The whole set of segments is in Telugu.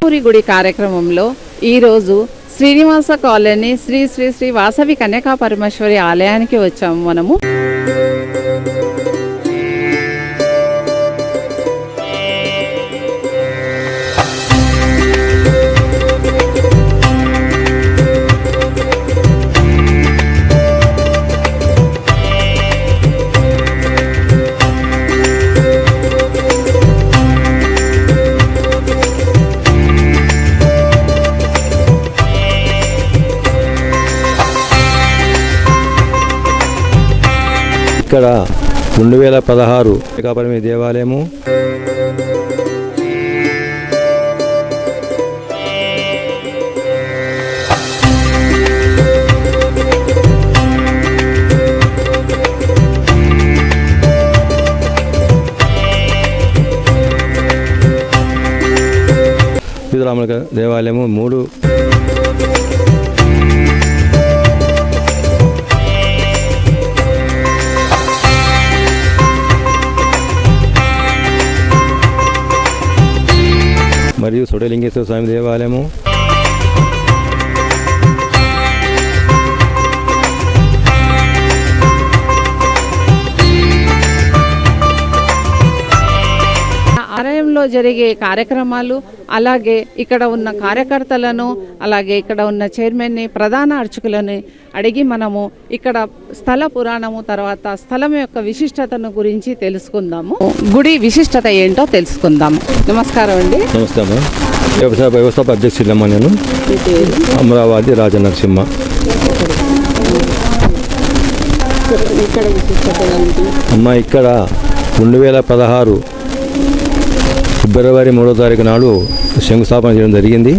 పూరి గుడి కార్యక్రమంలో ఈరోజు శ్రీనివాస కాలనీ శ్రీ శ్రీ శ్రీ వాసవి కన్యకా పరమేశ్వరి ఆలయానికి వచ్చాము మనము. ఇక్కడ 2016 కన్యకాపరమేశ్వరి దేవాలయము, సీతారాముల దేవాలయము 3 మరియు సోడలింగేశ్వర స్వామి దేవాలయము, ఆలయంలో జరిగే కార్యక్రమాలు, అలాగే ఇక్కడ ఉన్న కార్యకర్తలను, అలాగే ఇక్కడ ఉన్న చైర్మన్ని, ప్రధాన అర్చకులను అడిగి మనము ఇక్కడ స్థల పురాణము తర్వాత స్థలం యొక్క విశిష్టతను గురించి తెలుసుకుందాము. గుడి విశిష్టత ఏంటో తెలుసుకుందాము. నమస్కారం అండి. నమస్తే అమ్మా. వ్యవస్థాపక అధ్యక్షులమ్మా. నేను అమరావతి రాజనరసింహ. అమ్మ ఇక్కడ 2016 ఫిబ్రవరి 3వ తారీఖు నాడు శంకుస్థాపన చేయడం జరిగింది.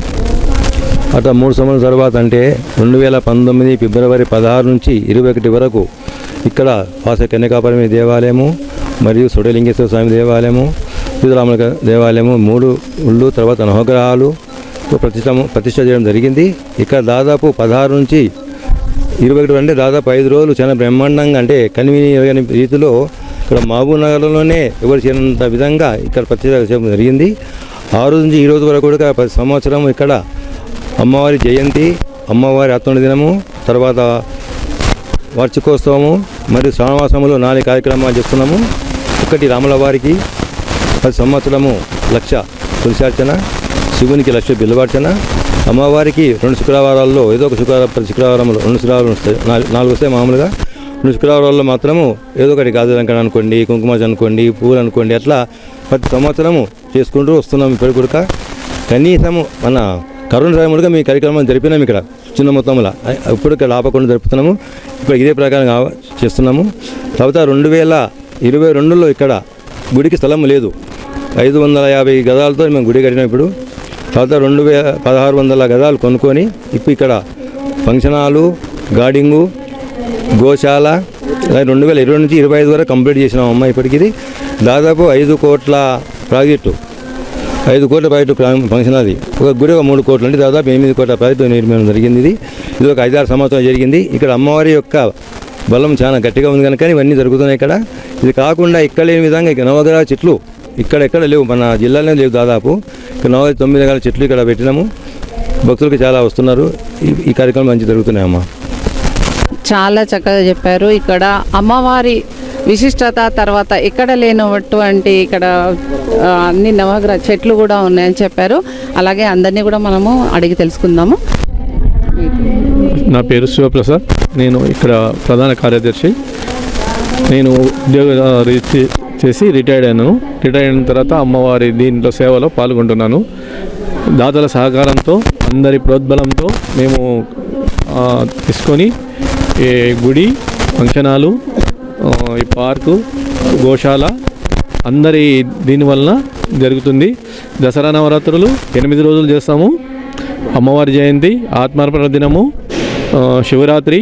అట్లా 3 సంవత్సరాల తర్వాత అంటే 2019 ఫిబ్రవరి 16 నుంచి 21 వరకు ఇక్కడ వాసవి కన్యకాపరమేశ్వరి దేవాలయము మరియు సోడలింగేశ్వర స్వామి దేవాలయము, సీతారాముల దేవాలయము 3 గుళ్ళు తర్వాత నవగ్రహాలు ప్రతిష్ట చేయడం జరిగింది. ఇక్కడ దాదాపు 16 నుంచి 21 అంటే దాదాపు 5 రోజులు చాలా బ్రహ్మాండంగా అంటే కనివిని రీతిలో ఇక్కడ మహబూబ్ నగర్లోనే ఎవరు చేయనంత విధంగా ఇక్కడ ప్రతిష్ట చేయడం జరిగింది. ఆ రోజు నుంచి ఈ రోజు వరకు కూడా ప్రతి సంవత్సరం ఇక్కడ అమ్మవారి జయంతి, అమ్మవారి ఆత్మల దినము, తర్వాత వార్షికోత్సవము మరియు శ్రావణమాసంలో 4 కార్యక్రమాలు చేస్తున్నాము. ఒకటి రాముల వారికి ప్రతి సంవత్సరము 1,00,000 తులసార్చన, శివునికి 1,00,000 బిల్వార్చన, అమ్మవారికి 2 శుక్రవారాల్లో ఏదో ఒక ప్రతి శుక్రవారంలో 2 శుక్రవారాలు వస్తాయి, 4 వస్తాయి మామూలుగా. 2 శుక్రవారాల్లో మాత్రము ఏదో ఒకటి గాజు లంకణ అనుకోండి, కుంకుమ అనుకోండి, పువ్వులు అనుకోండి, అట్లా ప్రతి సంవత్సరము చేసుకుంటూ వస్తున్నాము. ఇప్పుడు కూడా కనీసము మన కరోనా సమయంలో మీ కార్యక్రమం జరిపినాము. ఇక్కడ చిన్న మొత్తంలో ఇప్పుడు ఇక్కడ ఆపకుండా జరుపుతున్నాము. ఇప్పుడు ఇదే ప్రకారం చేస్తున్నాము. తర్వాత 2022లో ఇక్కడ గుడికి స్థలం లేదు, 550 గజాలతో మేము గుడి కట్టినాం. ఇప్పుడు తర్వాత 1600 గజాలు కొనుక్కొని ఇప్పుడు ఇక్కడ ఫంక్షన్ హాలు, గార్డింగు, గోశాల 2020 నుంచి 25 వరకు కంప్లీట్ చేసినాం అమ్మ. ఇప్పటికి ఇది దాదాపు 5 కోట్ల ప్రాజెక్టు, 5 కోట్ల ప్రాజెక్టు ఫంక్షన్ అది. ఒక గుడి 3 కోట్లు అంటే దాదాపు 8 కోట్ల ప్రాజెక్టు నిర్మాణం జరిగింది. ఇది ఒక 5-6 సంవత్సరాలు జరిగింది. ఇక్కడ అమ్మవారి యొక్క బలం చాలా గట్టిగా ఉంది కనుక ఇవన్నీ జరుగుతున్నాయి ఇక్కడ. ఇది కాకుండా ఇక్కడ లేని విధంగా ఇక నవగ్రహ చెట్లు ఇక్కడెక్కడ లేవు, మన జిల్లాలోనే లేవు. దాదాపు ఇక్కడ 9 రకాల చెట్లు ఇక్కడ పెట్టినాము. భక్తులకు చాలా వస్తున్నారు. ఈ కార్యక్రమం మంచి జరుగుతున్నాయమ్మా. చాలా చక్కగా చెప్పారు. ఇక్కడ అమ్మవారి విశిష్టత తర్వాత ఇక్కడ లేనటువంటి ఇక్కడ అన్ని నవగ్రహ చెట్లు కూడా ఉన్నాయని చెప్పారు. అలాగే అందరినీ కూడా మనము అడిగి తెలుసుకుందాము. నా పేరు శివప్రసాద్, నేను ఇక్కడ ప్రధాన కార్యదర్శి. నేను ఉద్యోగ చేసి రిటైర్డ్ అయ్యాను. రిటైర్డ్ అయిన తర్వాత అమ్మవారి దీంట్లో సేవలో పాల్గొంటున్నాను. దాతల సహకారంతో అందరి ప్రోద్బలంతో మేము తీసుకొని ఈ గుడి, ఫంక్షన్ హాలు, ఈ పార్కు, గోశాల అందరి దీనివలన జరుగుతుంది. దసరా నవరాత్రులు 8 రోజులు చేస్తాము. అమ్మవారి జయంతి, ఆత్మార్పణ దినము, శివరాత్రి,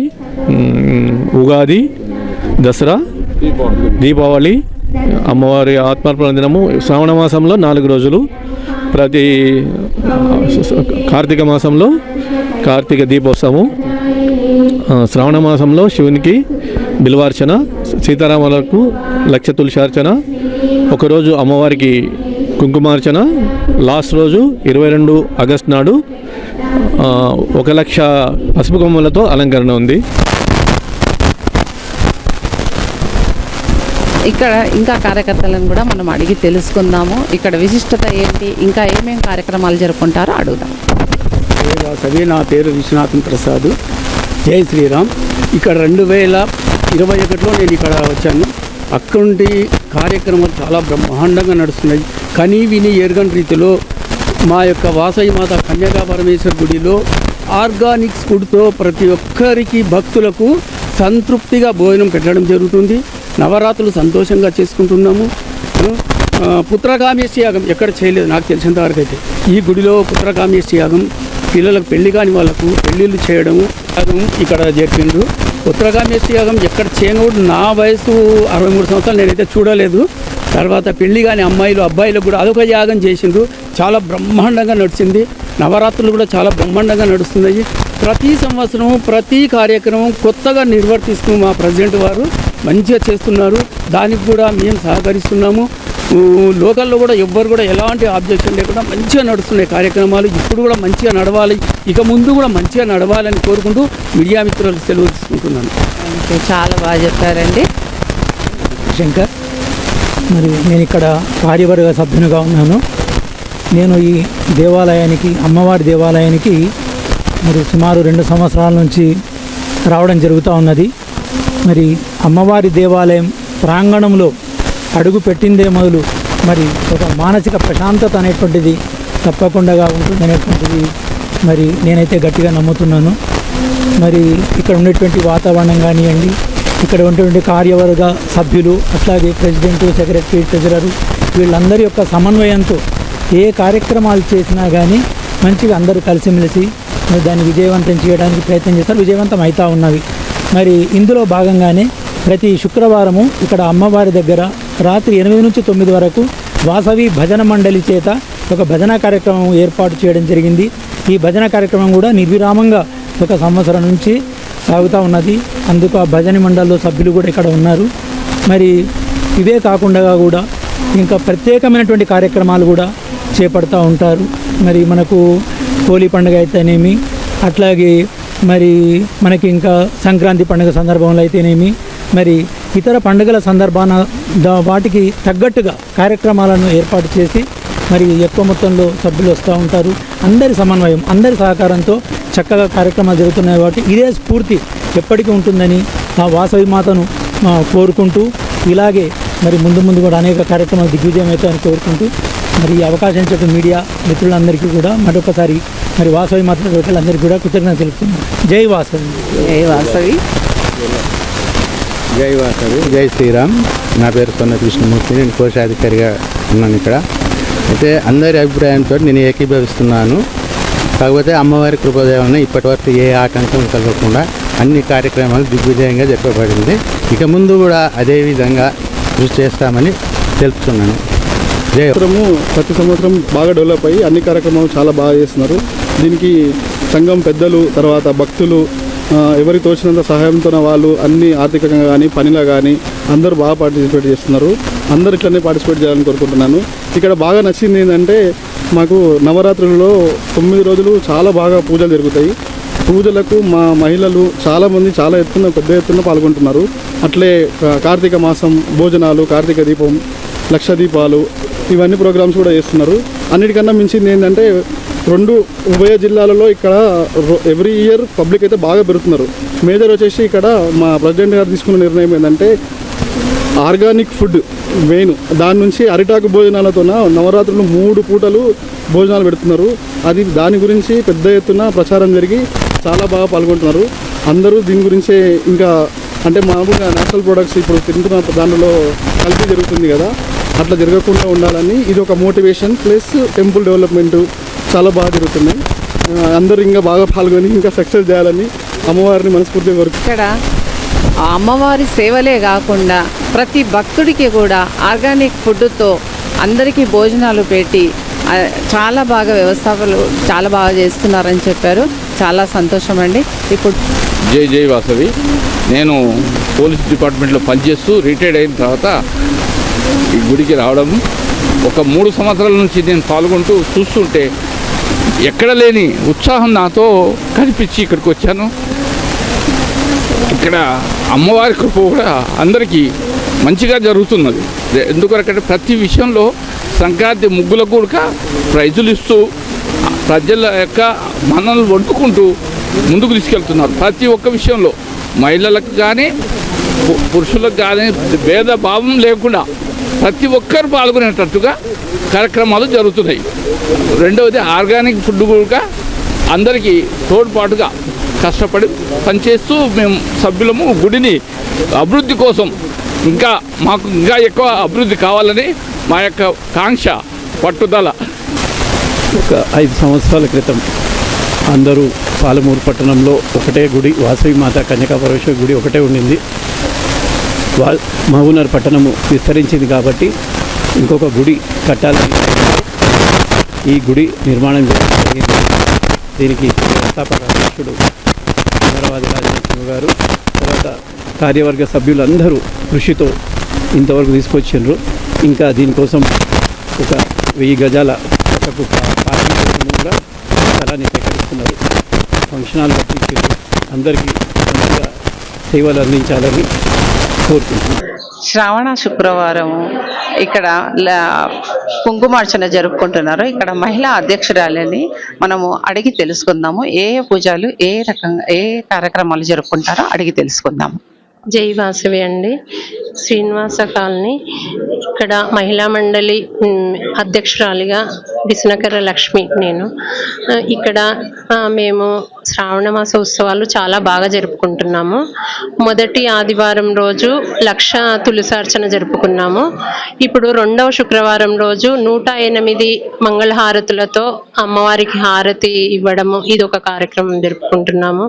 ఉగాది, దసరా, దీపావళి, అమ్మవారి ఆత్మార్పణ దినము. శ్రావణ మాసంలో 4 రోజులు, ప్రతి కార్తీక మాసంలో కార్తీక దీపోత్సవము, శ్రావణ మాసంలో శివునికి బిల్వార్చన, సీతారాములకు 1,00,000 తులసార్చన, ఒకరోజు అమ్మవారికి కుంకుమార్చన లాస్ట్ రోజు 22 ఆగస్ట్ నాడు 1,00,000 పసుపు కొమ్ములతో అలంకరణ ఉంది. ఇక్కడ ఇంకా కార్యకర్తలను కూడా మనం అడిగి తెలుసుకుందాము. ఇక్కడ విశిష్టత ఏంటి, ఇంకా ఏమేమి కార్యక్రమాలు జరుపుకుంటారో అడుగుదాం. వాసవి, నా పేరు విశ్వనాథన్ ప్రసాద్. జై శ్రీరామ్. ఇక్కడ 2021లో నేను ఇక్కడ వచ్చాను. అక్కడి కార్యక్రమాలు చాలా బ్రహ్మాండంగా నడుస్తున్నాయి. కనీ విని ఎరగని రీతిలో మా యొక్క వాసవి మాత కన్యకా పరమేశ్వర గుడిలో ఆర్గానిక్స్ ఫుడ్తో ప్రతి ఒక్కరికి భక్తులకు సంతృప్తిగా భోజనం పెట్టడం జరుగుతుంది. నవరాత్రులు సంతోషంగా చేసుకుంటున్నాము. పుత్రకామేష్టి యాగం ఎక్కడ చేయలేదు నాకు తెలిసినంత వరకు అయితే. ఈ గుడిలో పుత్రకామేష్టి యాగం, పిల్లలకు పెళ్లి కాని వాళ్ళకు పెళ్ళిళ్ళు చేయడము యాగం ఇక్కడ జరిపిండ్రు. పుత్రకామేష్టి యాగం ఎక్కడ చేయకూడదు. నా వయసు 63 సంవత్సరాలు, నేనైతే చూడలేదు. తర్వాత పెళ్లి కాని అమ్మాయిలు అబ్బాయిలకు కూడా అదొక యాగం చేసిండ్రు. చాలా బ్రహ్మాండంగా నడిచింది. నవరాత్రులు కూడా చాలా బ్రహ్మాండంగా నడుస్తున్నాయి. ప్రతి సంవత్సరం ప్రతి కార్యక్రమం కొత్తగా నిర్వర్తిస్తూ మా ప్రెసిడెంట్ వారు మంచిగా చేస్తున్నారు. దానికి కూడా మేము సహకరిస్తున్నాము. లోకల్లో కూడా ఎవ్వరు కూడా ఎలాంటి ఆబ్జెక్షన్ లేకుండా మంచిగా నడుస్తున్నాయి కార్యక్రమాలు. ఇప్పుడు కూడా మంచిగా నడవాలి, ఇక ముందు కూడా మంచిగా నడవాలని కోరుకుంటూ మీడియా మిత్రులకు సెలవు తీసుకుంటున్నాను. చాలా బాగా చెప్పారండి. శంకర్. మరి నేను ఇక్కడ కార్యవర్గ సభ్యునిగా ఉన్నాను. నేను ఈ దేవాలయానికి, అమ్మవారి దేవాలయానికి మరి సుమారు 2 సంవత్సరాల నుంచి రావడం జరుగుతూ ఉన్నది. మరి అమ్మవారి దేవాలయం ప్రాంగణంలో అడుగు పెట్టిందే మొదలు మరి ఒక మానసిక ప్రశాంతత అనేటువంటిది తప్పకుండా ఉంటుందనేటువంటిది మరి నేనైతే గట్టిగా నమ్ముతున్నాను. మరి ఇక్కడ ఉండేటువంటి వాతావరణం కానివ్వండి, ఇక్కడ ఉన్నటువంటి కార్యవర్గ సభ్యులు, అట్లాగే ప్రెసిడెంటు, సెక్రటరీ, ట్రెజరరు, వీళ్ళందరి యొక్క సమన్వయంతో ఏ కార్యక్రమాలు చేసినా కానీ మంచిగా అందరూ కలిసిమెలిసి దాన్ని విజయవంతం చేయడానికి ప్రయత్నం చేస్తారు. విజయవంతం అవుతూ ఉన్నవి. మరి ఇందులో భాగంగానే ప్రతి శుక్రవారము ఇక్కడ అమ్మవారి దగ్గర రాత్రి 8 నుంచి 9 వరకు వాసవి భజన మండలి చేత ఒక భజన కార్యక్రమం ఏర్పాటు చేయడం జరిగింది. ఈ భజన కార్యక్రమం కూడా నిర్విరామంగా 1 సంవత్సరం నుంచి సాగుతూ ఉన్నది. అందుకు ఆ భజన మండలిలో సభ్యులు కూడా ఇక్కడ ఉన్నారు. మరి ఇవే కాకుండా కూడా ఇంకా ప్రత్యేకమైనటువంటి కార్యక్రమాలు కూడా చేపడుతూ ఉంటారు. మరి మనకు హోలీ పండుగ అయితేనేమి, అట్లాగే మరి మనకి ఇంకా సంక్రాంతి పండుగ సందర్భంలో అయితేనేమి, మరి ఇతర పండుగల సందర్భాన వాటికి తగ్గట్టుగా కార్యక్రమాలను ఏర్పాటు చేసి మరి ఎక్కువ మొత్తంలో సభ్యులు వస్తూ ఉంటారు. అందరి సమన్వయం, అందరి సహకారంతో చక్కగా కార్యక్రమాలు జరుగుతున్నాయి. కాబట్టి ఇదే స్ఫూర్తి ఎప్పటికీ ఉంటుందని ఆ వాసవి మాతను కోరుకుంటూ, ఇలాగే మరి ముందు కూడా అనేక కార్యక్రమాలు దిగ్విజయం అవుతాయని కోరుకుంటూ, మరి ఈ అవకాశం ఇచ్చిన మీడియా మిత్రులందరికీ కూడా మరొకసారి మరి వాసవి మాత అందరికీ కూడా కృతజ్ఞత తెలుపుతున్నాను. జై వాసవి. జై వాసవి. జై వాసవి. జై శ్రీరామ్. నా పేరు సొన్న కృష్ణమూర్తి. నేను కోశాధికారిగా ఉన్నాను ఇక్కడ. అయితే అందరి అభిప్రాయంతో నేను ఏకీభవిస్తున్నాను. కాకపోతే అమ్మవారి కృపదేవన ఇప్పటివరకు ఏ ఆటంకం కలగకుండా అన్ని కార్యక్రమాలు దిగ్విజయంగా జరపబడింది. ఇక ముందు కూడా అదే విధంగా కృషి చేస్తామని తెలుపుతున్నాను. ప్రతి సంవత్సరం బాగా డెవలప్ అయ్యి అన్ని కార్యక్రమాలు చాలా బాగా చేస్తున్నారు. దీనికి సంఘం పెద్దలు, తర్వాత భక్తులు, ఎవరి తోచినంత సహాయంతో వాళ్ళు అన్ని ఆర్థికంగా కానీ పనిలో కానీ అందరూ బాగా పార్టిసిపేట్ చేస్తున్నారు. అందరూ ఇట్లనే పార్టిసిపేట్ చేయాలని కోరుకుంటున్నాను. ఇక్కడ బాగా నచ్చింది ఏంటంటే మాకు నవరాత్రులలో 9 రోజులు చాలా బాగా పూజలు జరుగుతాయి. పూజలకు మా మహిళలు చాలామంది చాలా పెద్ద ఎత్తున పాల్గొంటున్నారు. అట్లే కార్తీక మాసం భోజనాలు, కార్తీక దీపం, లక్ష దీపాలు, ఇవన్నీ ప్రోగ్రామ్స్ కూడా చేస్తున్నారు. అన్నిటికన్నా మించింది ఏంటంటే 2 ఉభయ జిల్లాలలో ఇక్కడ ఎవ్రీ ఇయర్ పబ్లిక్ అయితే బాగా పెరుగుతున్నారు. మేజర్ వచ్చేసి ఇక్కడ మా ప్రెసిడెంట్ గారు తీసుకున్న నిర్ణయం ఏంటంటే ఆర్గానిక్ ఫుడ్ మెయిన్. దాని నుంచి అరిటాకు భోజనాలతో నవరాత్రులు 3 పూటలు భోజనాలు పెడుతున్నారు. దాని గురించి పెద్ద ఎత్తున ప్రచారం జరిగి చాలా బాగా పాల్గొంటున్నారు అందరూ. దీని గురించే ఇంకా అంటే మామూలుగా నేషనల్ ప్రొడక్ట్స్ ఇప్పుడు తింటున్న దానిలో కల్తీ జరుగుతుంది కదా, అట్లా జరగకుండా ఉండాలని ఇది ఒక మోటివేషన్ ప్లస్ టెంపుల్ డెవలప్మెంట్ చాలా బాగా జరుగుతున్నాయి. అందరూ ఇంకా బాగా పాల్గొని ఇంకా సక్సెస్ చేయాలని అమ్మవారిని మనస్ఫూర్తిగా కోరుకుంటున్నాను. ఇక్కడ అమ్మవారి సేవలే కాకుండా ప్రతి భక్తుడికి కూడా ఆర్గానిక్ ఫుడ్తో అందరికీ భోజనాలు పెట్టి చాలా బాగా వ్యవస్థాపకులు చాలా బాగా చేస్తున్నారని చెప్పారు. చాలా సంతోషం అండి. ఇప్పుడు జై వాసవి. నేను పోలీస్ డిపార్ట్మెంట్లో పనిచేస్తూ రిటైర్డ్ అయిన తర్వాత ఈ గుడికి రావడం ఒక 3 సంవత్సరాల నుంచి నేను పాల్గొంటూ చూస్తుంటే ఎక్కడ లేని ఉత్సాహం నాతో కనిపించి ఇక్కడికి వచ్చాను. ఇక్కడ అమ్మవారి కృప కూడా అందరికీ మంచిగా జరుగుతున్నది. ఎందుకంటే ప్రతి విషయంలో సంక్రాంతి ముగ్గులకు కూడా ప్రైజులు ఇస్తూ ప్రజల యొక్క మనల్ని వండుకుంటూ ముందుకు తీసుకెళ్తున్నారు. ప్రతి ఒక్క విషయంలో మహిళలకు కానీ పురుషులకు కానీ భేదభావం లేకుండా ప్రతి ఒక్కరు పాల్గొనేటట్టుగా కార్యక్రమాలు జరుగుతున్నాయి. రెండవది ఆర్గానిక్ ఫుడ్ కూడా అందరికీ తోడ్పాటుగా కష్టపడి పనిచేస్తూ మేము సభ్యులము గుడిని అభివృద్ధి కోసం మాకు ఇంకా ఎక్కువ అభివృద్ధి కావాలని మా యొక్క కాంక్ష, పట్టుదల. ఒక 5 సంవత్సరాల క్రితం అందరూ పాలమూరు పట్టణంలో ఒకటే గుడి, వాసవి మాత కన్యకా పరమేశ్వరి గుడి ఒకటే ఉండింది. మహబూబ్నగర్ పట్టణము విస్తరించింది కాబట్టి ఇంకొక గుడి కట్టాలని ఈ గుడి నిర్మాణం జరిగింది. దీనికి వ్యవస్థాపక అధ్యక్షుడు అమరావతి రాజనరసింహ గారు, తర్వాత కార్యవర్గ సభ్యులందరూ కృషితో ఇంతవరకు తీసుకొచ్చిండ్రు. ఇంకా దీనికోసం ఒక 1000 గజాల పక్కకు పార్కింగ్ కోసం కూడా స్థలాన్ని సేకరిస్తున్నారు. ఫంక్షన్ హాల్ కట్టించారు. అందరికీ మంచిగా సేవలు అందించాలని కోరుకుంటున్నాను. శ్రావణ శుక్రవారం ఇక్కడ కుంకుమార్చన జరుపుకుంటున్నారు. ఇక్కడ మహిళా అధ్యక్షురాలని మనము అడిగి తెలుసుకుందాము. ఏ పూజలు ఏ రకంగా ఏ కార్యక్రమాలు జరుపుకుంటారో అడిగి తెలుసుకుందాము. జై వాసవి అండి, శ్రీనివాస కాలనీ. ఇక్కడ మహిళా మండలి అధ్యక్షురాలిగా విష్ణుకర లక్ష్మి నేను. ఇక్కడ మేము శ్రావణ మాస ఉత్సవాలు చాలా బాగా జరుపుకుంటున్నాము. మొదటి ఆదివారం రోజు లక్ష తులసార్చన జరుపుకున్నాము. ఇప్పుడు 2వ శుక్రవారం రోజు 108 మంగళహారతులతో అమ్మవారికి హారతి ఇవ్వడము, ఇది ఒక కార్యక్రమం జరుపుకుంటున్నాము.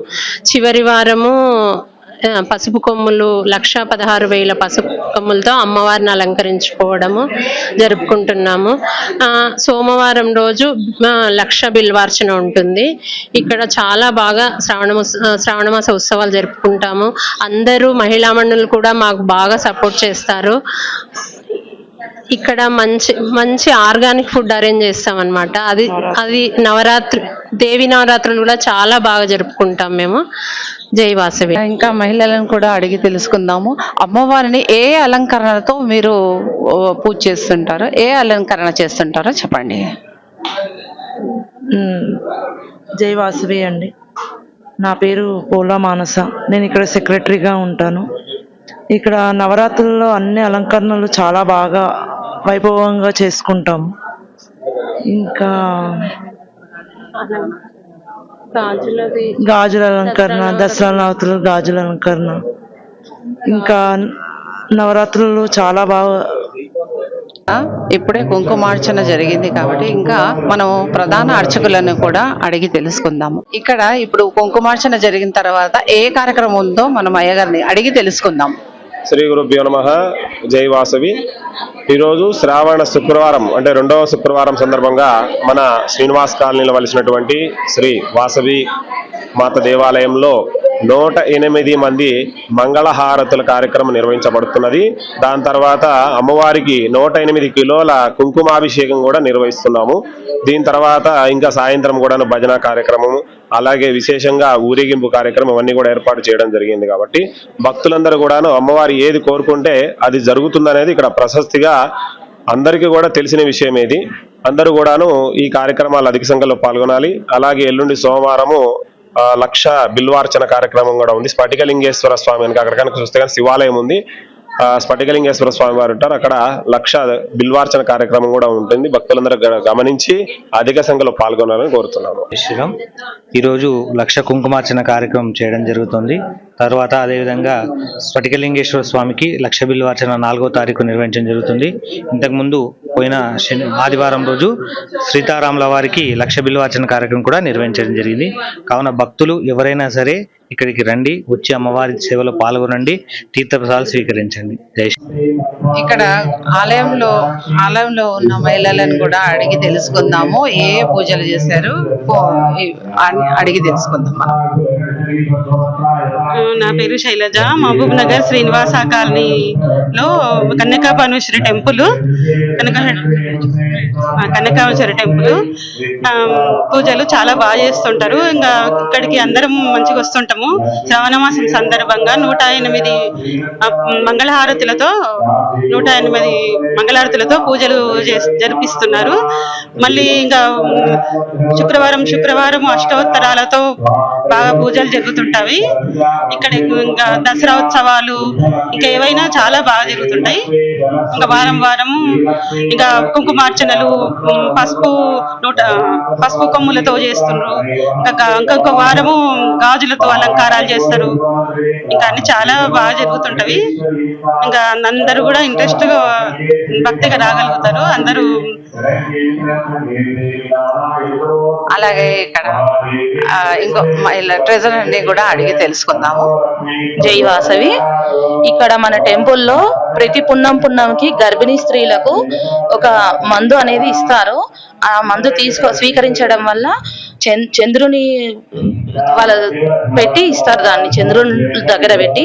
చివరి వారము పసుపు కొమ్ములు 1,16,000 పసుపు కొమ్ములతో అమ్మవారిని అలంకరించుకోవడము జరుపుకుంటున్నాము. సోమవారం రోజు 1,00,000 బిల్వార్చన ఉంటుంది. ఇక్కడ చాలా బాగా శ్రావణ మాస ఉత్సవాలు జరుపుకుంటాము. అందరూ మహిళా మండలి కూడా మాకు బాగా సపోర్ట్ చేస్తారు. ఇక్కడ మంచి ఆర్గానిక్ ఫుడ్ అరేంజ్ చేస్తాం అనమాట. అది దేవి నవరాత్రులు కూడా చాలా బాగా జరుపుకుంటాం మేము. జై వాసవి. ఇంకా మహిళలను కూడా అడిగి తెలుసుకుందాము. అమ్మవారిని ఏ అలంకరణతో మీరు పూజ చేస్తుంటారో, ఏ అలంకరణ చేస్తుంటారో చెప్పండి. జై వాసవి అండి, నా పేరు పోలా మానస. నేను ఇక్కడ సెక్రటరీగా ఉంటాను. ఇక్కడ నవరాత్రుల్లో అన్ని అలంకరణలు చాలా బాగా వైభవంగా చేసుకుంటాము. ఇంకా గాజుల అలంకరణ, దసరా నవరాత్రులు గాజుల అలంకరణ, ఇంకా నవరాత్రులు చాలా బాగా. ఇప్పుడే కుంకుమార్చన జరిగింది కాబట్టి ఇంకా మనం ప్రధాన అర్చకులను కూడా అడిగి తెలుసుకుందాము. ఇక్కడ ఇప్పుడు కుంకుమార్చన జరిగిన తర్వాత ఏ కార్యక్రమం ఉందో మనం అయ్యగారిని అడిగి తెలుసుకుందాం. శ్రీ గురుభ్యో నమః. జై వాసవి. ఈరోజు శ్రావణ శుక్రవారం అంటే 2వ శుక్రవారం సందర్భంగా మన శ్రీనివాస్ కాలనీలో వలసినటువంటి శ్రీ వాసవి మాత దేవాలయంలో 108 మంది మంగళహారతుల కార్యక్రమం నిర్వహించబడుతున్నది. దాని తర్వాత అమ్మవారికి 108 కిలోల కుంకుమాభిషేకం కూడా నిర్వహిస్తున్నాము. దీని తర్వాత ఇంకా సాయంత్రం కూడా భజన కార్యక్రమం, అలాగే విశేషంగా ఊరేగింపు కార్యక్రమం ఇవన్నీ కూడా ఏర్పాటు చేయడం జరిగింది. కాబట్టి భక్తులందరూ కూడాను అమ్మవారి ఏది కోరుకుంటే అది జరుగుతుందనేది ఇక్కడ ప్రశస్తిగా అందరికీ కూడా తెలిసిన విషయం. ఇది అందరూ కూడాను ఈ కార్యక్రమాలు అధిక సంఖ్యలో పాల్గొనాలి. అలాగే ఎల్లుండి సోమవారము 1,00,000 బిల్వార్చన కార్యక్రమం కూడా ఉంది. స్ఫటికలింగేశ్వర స్వామి అని అక్కడ కనుక చూస్తే కానీ శివాలయం ఉంది. స్ఫటికలింగేశ్వర స్వామి వారు ఉంటారు. అక్కడ 1,00,000 బిల్వార్చన కార్యక్రమం కూడా ఉంటుంది. భక్తులందరూ గమనించి అధిక సంఖ్యలో పాల్గొనాలని కోరుతున్నాను. ఈరోజు 1,00,000 కుంకుమార్చన కార్యక్రమం చేయడం జరుగుతుంది. తర్వాత అదేవిధంగా స్ఫటికలింగేశ్వర స్వామికి 1,00,000 బిల్వార్చన 4వ తారీఖు నిర్వహించడం జరుగుతుంది. ఇంతకుముందు పోయిన ఆదివారం రోజు సీతారాముల వారికి 1,00,000 బిల్వార్చన కార్యక్రమం కూడా నిర్వహించడం జరిగింది. కావున భక్తులు ఎవరైనా సరే ఇక్కడికి రండి, వచ్చి అమ్మవారి సేవలో పాల్గొనండి, తీర్థప్రసాదాలు స్వీకరించండి. జై శ్రీ. ఇక్కడ ఆలయంలో ఉన్న మహిళలను కూడా అడిగి తెలుసుకుందాము. ఏ పూజలు చేశారు అడిగి తెలుసుకుందాం మనం. నా పేరు శైలజ. మహబూబ్ నగర్ శ్రీనివాస కాలనీలో కన్యకాపరమేశ్వరి టెంపుల్, కన్యకాపరమేశ్వరి టెంపుల్ పూజలు చాలా బాగా చేస్తుంటారు. ఇంకా ఇక్కడికి అందరం మంచిగా వస్తుంటాము. శ్రావణ మాసం సందర్భంగా 108 మంగళహారతులతో 108 మంగళహారతులతో పూజలు జరిపిస్తున్నారు. మళ్ళీ ఇంకా శుక్రవారం అష్టోత్తరాలతో బాగా పూజలు జరుగుతుంటాయి. ఇక్కడ ఇంకా దసరా ఉత్సవాలు ఇంకా ఏవైనా చాలా బాగా జరుగుతుంటాయి. ఇంకా వారం ఇంకా కుంకుమార్చనలు, పసుపు కొమ్ములతో చేస్తున్నారు. ఇంకొక వారము గాజులతో అలంకారాలు చేస్తారు. ఇంకా అన్ని చాలా బాగా జరుగుతుంటవి. ఇంకా అందరూ కూడా ఇంట్రెస్ట్ గా భక్తిగా రాగలుగుతారు అందరూ. అలాగే ఇక్కడ ఇంకో ట్రెజరీని కూడా అడిగి తెలుసుకుందాము. జై వాసవి. ఇక్కడ మన టెంపుల్లో ప్రతి పున్నంకి గర్భిణీ స్త్రీలకు ఒక మందు అనేది ఇస్తారు. ఆ మందు స్వీకరించడం వల్ల చంద్రుని వాళ్ళ పెట్టి ఇస్తారు. దాన్ని చంద్రుని దగ్గర పెట్టి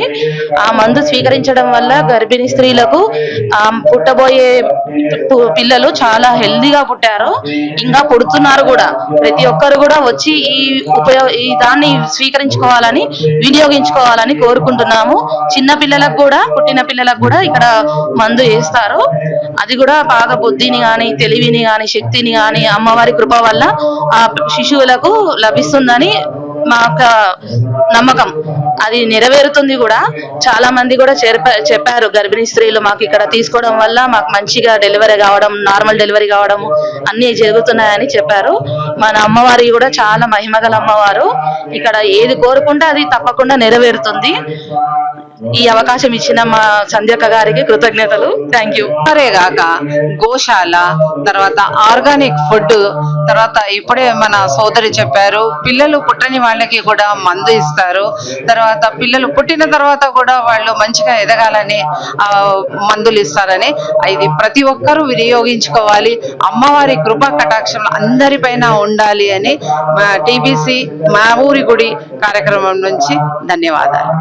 ఆ మందు స్వీకరించడం వల్ల గర్భిణీ స్త్రీలకు పుట్టబోయే పిల్లలు చాలా హెల్దీగా పుట్టారు, ఇంకా పుడుతున్నారు కూడా. ప్రతి ఒక్కరు కూడా వచ్చి ఈ దాన్ని స్వీకరించుకోవాలని, వినియోగించుకోవాలని కోరుకుంటున్నాము. చిన్న పిల్లలకు కూడా, పుట్టిన పిల్లలకు కూడా ఇక్కడ మందు వేస్తారు. అది కూడా బాగా బుద్ధిని గాని, తెలివిని గాని, శక్తిని గాని అమ్మవారి కృప వల్ల ఆ శిశువులకు లభిస్తుందని మా యొక్క నమ్మకం. అది నెరవేరుతుంది కూడా. చాలా మంది కూడా చెప్పారు గర్భిణీ స్త్రీలు, మాకు ఇక్కడ తీసుకోవడం వల్ల మాకు మంచిగా డెలివరీ కావడం, నార్మల్ డెలివరీ కావడం అన్ని జరుగుతున్నాయని చెప్పారు. మన అమ్మవారి కూడా చాలా మహిమగల అమ్మవారు. ఇక్కడ ఏది కోరుకుంటే అది తప్పకుండా నెరవేరుతుంది. ఈ అవకాశం ఇచ్చిన మా సంధ్యక్క గారికి కృతజ్ఞతలు. Thank you. కాక గోశాల, తర్వాత ఆర్గానిక్ ఫుడ్, తర్వాత ఇప్పుడే మన సోదరి చెప్పారు పిల్లలు పుట్టని వాళ్ళకి కూడా మందు ఇస్తారు. తర్వాత పిల్లలు పుట్టిన తర్వాత కూడా వాళ్ళు మంచిగా ఎదగాలని మందులు ఇస్తారని. ఇది ప్రతి ఒక్కరూ వినియోగించుకోవాలి. అమ్మవారి కృపా కటాక్షం అందరిపైన ఉండాలి అని TBC మా ఊరి గుడి కార్యక్రమం నుంచి ధన్యవాదాలు.